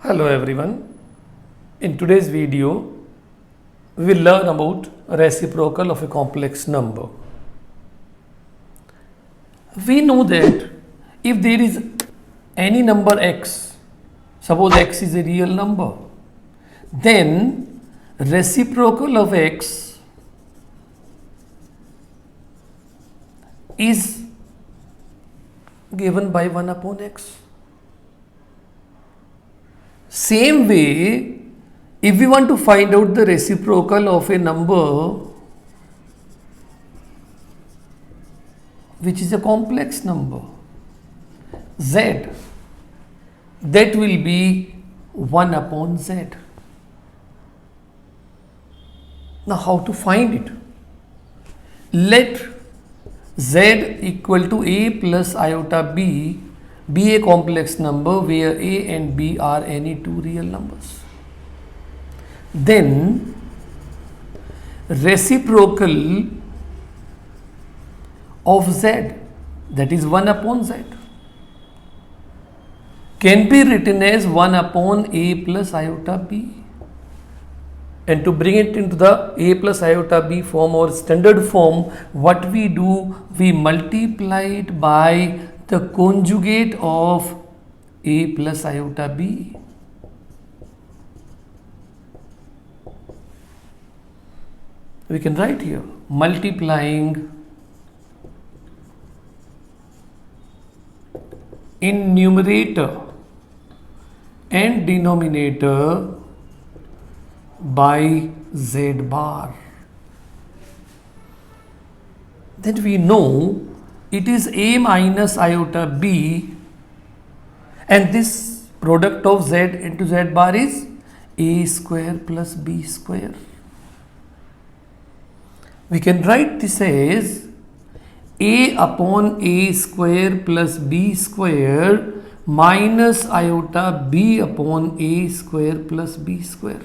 Hello everyone. In today's video, we will learn about reciprocal of a complex number. We know that if there is any number x, suppose x is a real number, then reciprocal of x is given by 1 upon x. Same way, if we want to find out the reciprocal of a number which is a complex number z, that will be 1 upon z. Now how to find it? Let z equal to a plus iota b be a complex number where a and b are any two real numbers. Then reciprocal of z, that is 1 upon z, can be written as 1 upon a plus iota b. And to bring it into the a plus iota b form or standard form, what we do, we multiply it by the conjugate of a plus iota b. We can write here multiplying in numerator and denominator by z bar. Then we know it is a minus iota b, and this product of z into z bar is a square plus b square. We can write this as a upon a square plus b square minus iota b upon a square plus b square.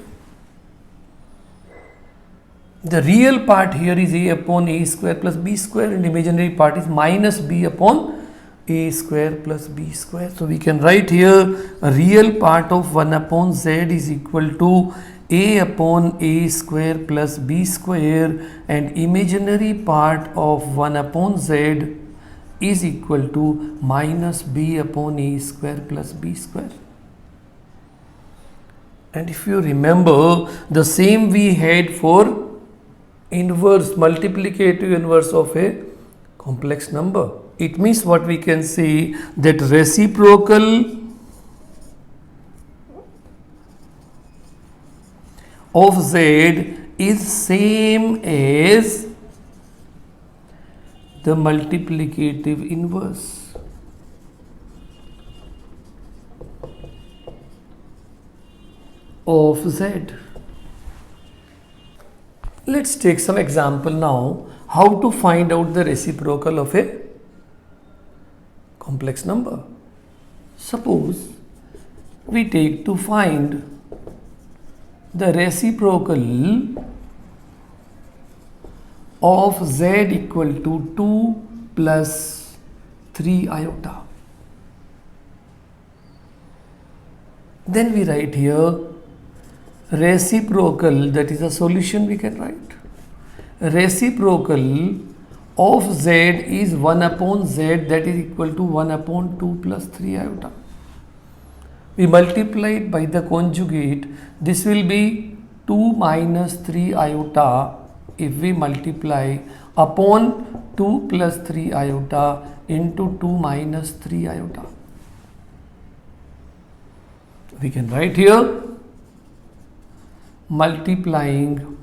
The real part here is a upon a square plus b square, and imaginary part is minus b upon a square plus b square. So we can write here a real part of 1 upon z is equal to a upon a square plus b square, and imaginary part of 1 upon z is equal to minus b upon a square plus b square. And if you remember, the same we had for inverse, multiplicative inverse of a complex number. It means what we can say, that reciprocal of z is same as the multiplicative inverse. Of z. Let's take some example now how to find out the reciprocal of a complex number. Suppose we take to find the reciprocal of z equal to 2 plus 3 iota. Then we write here reciprocal, that is a solution we can write. Reciprocal of z is 1 upon z, that is equal to 1 upon 2 plus 3 iota. We multiply it by the conjugate. This will be 2 minus 3 iota if we multiply upon 2 plus 3 iota into 2 minus 3 iota. We can write here multiplying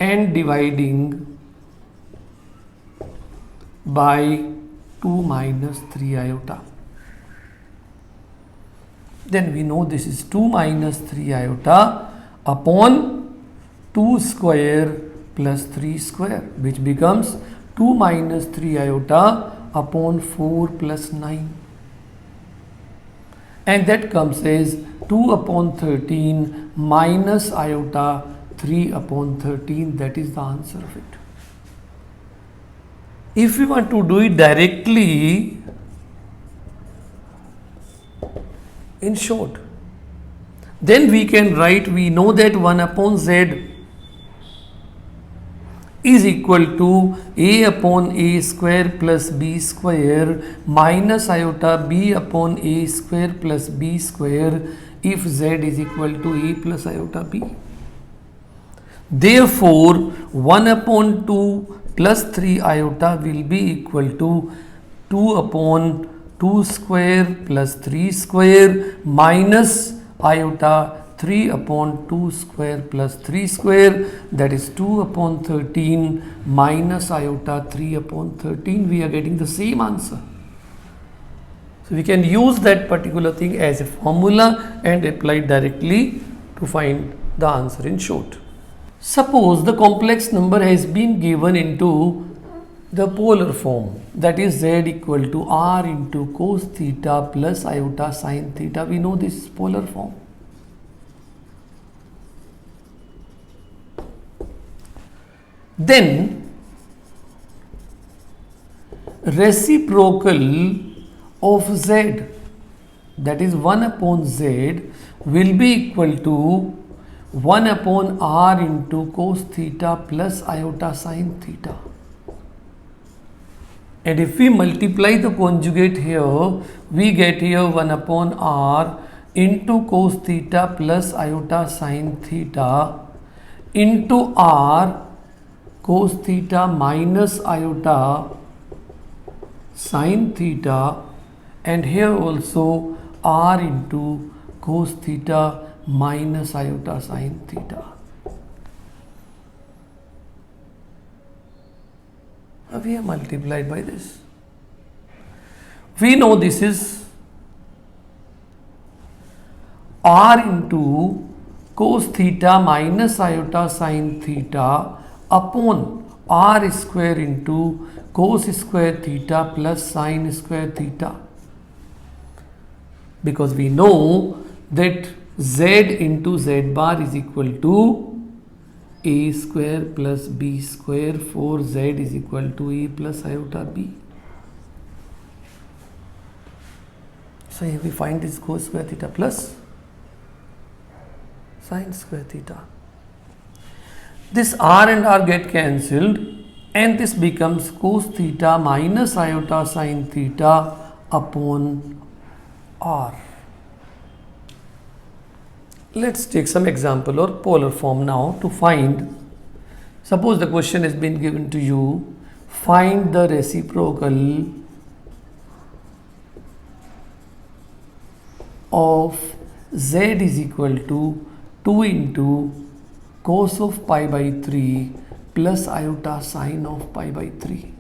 and dividing by 2 minus 3 iota. Then we know this is 2 minus 3 iota upon 2 square plus 3 square, which becomes 2 minus 3 iota upon 4 plus 9. And that comes as 2 upon 13 minus iota 3 upon 13. That is the answer of it. If we want to do it directly, in short. Then we can write, we know that 1 upon z is equal to a upon a square plus b square minus iota b upon a square plus b square if z is equal to a plus iota b. Therefore, 1 upon 2 plus 3 iota will be equal to 2 upon 2 square plus 3 square minus iota 3 upon 2 square plus 3 square, that is 2 upon 13 minus iota 3 upon 13. We are getting the same answer. So we can use that particular thing as a formula and apply directly to find the answer in short. Suppose the complex number has been given into the polar form, that is z equal to r into cos theta plus iota sin theta. We know this is polar form. Then reciprocal of z, that is 1 upon z, will be equal to 1 upon r into cos theta plus iota sin theta. And if we multiply the conjugate here, we get here 1 upon r into cos theta plus iota sin theta into r cos theta minus iota sin theta, and here also r into cos theta minus iota sin theta. We have multiplied by this. We know this is r into cos theta minus iota sin theta upon r square into cos square theta plus sin square theta, because we know that z into z bar is equal to a square plus b square for z is equal to a plus iota b. So here we find this cos square theta plus sin square theta. This r and r get cancelled and this becomes cos theta minus iota sin theta upon r. Let's take some example or polar form now to find. Suppose the question has been given to you, find the reciprocal of z is equal to 2 into cos of pi by 3 plus iota sin of pi by 3.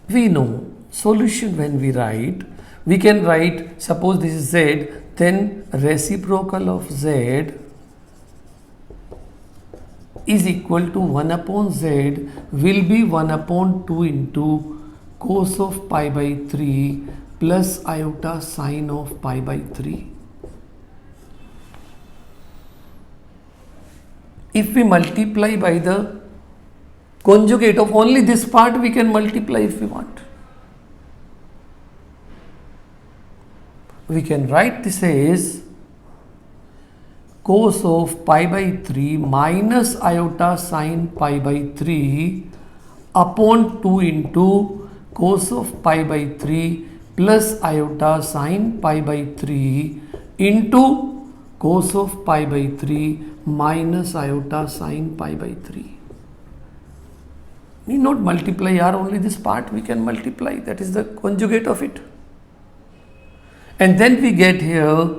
We know solution when we write, we can write, suppose this is z, then reciprocal of z is equal to 1 upon z will be 1 upon 2 into cos of pi by 3 plus iota sin of pi by 3. If we multiply by the conjugate of only this part, we can multiply if we want. We can write this as cos of pi by 3 minus iota sin pi by 3 upon 2 into cos of pi by 3 plus iota sin pi by 3 into cos of pi by 3 minus iota sin pi by 3. Need not multiply r, only this part we can multiply, that is the conjugate of it. And then we get here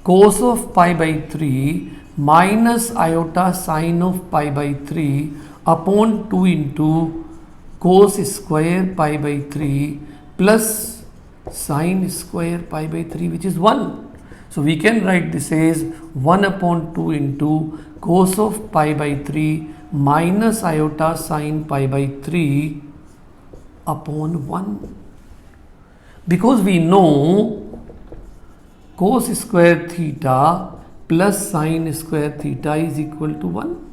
cos of pi by 3 minus iota sin of pi by 3 upon 2 into cos square pi by 3 plus sin square pi by 3, which is 1. So we can write this as 1 upon 2 into cos of pi by 3 minus iota sin pi by 3 upon 1. Because we know cos square theta plus sin square theta is equal to 1.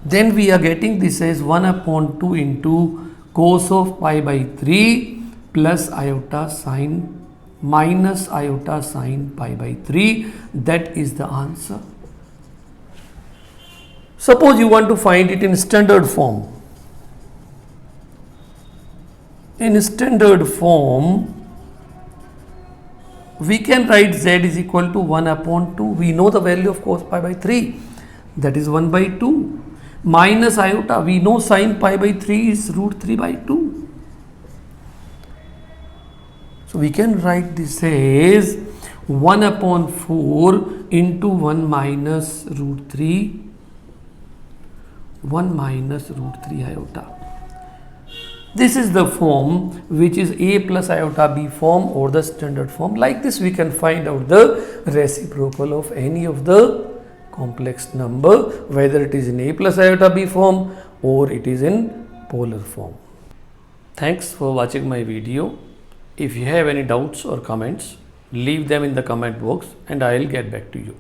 Then we are getting this as 1 upon 2 into cos of pi by 3 plus iota sine minus iota sine pi by 3. That is the answer. Suppose you want to find it in standard form. In standard form, we can write z is equal to 1 upon 2. We know the value of cos pi by 3. That is 1 by 2. Minus iota. We know sin pi by 3 is root 3 by 2. So we can write this as 1 upon 4 into 1 minus root 3. 1 minus root 3 iota. This is the form which is a plus iota b form or the standard form. Like this we can find out the reciprocal of any of the complex number, whether it is in a plus iota b form or it is in polar form. Thanks for watching my video. If you have any doubts or comments, leave them in the comment box and I will get back to you.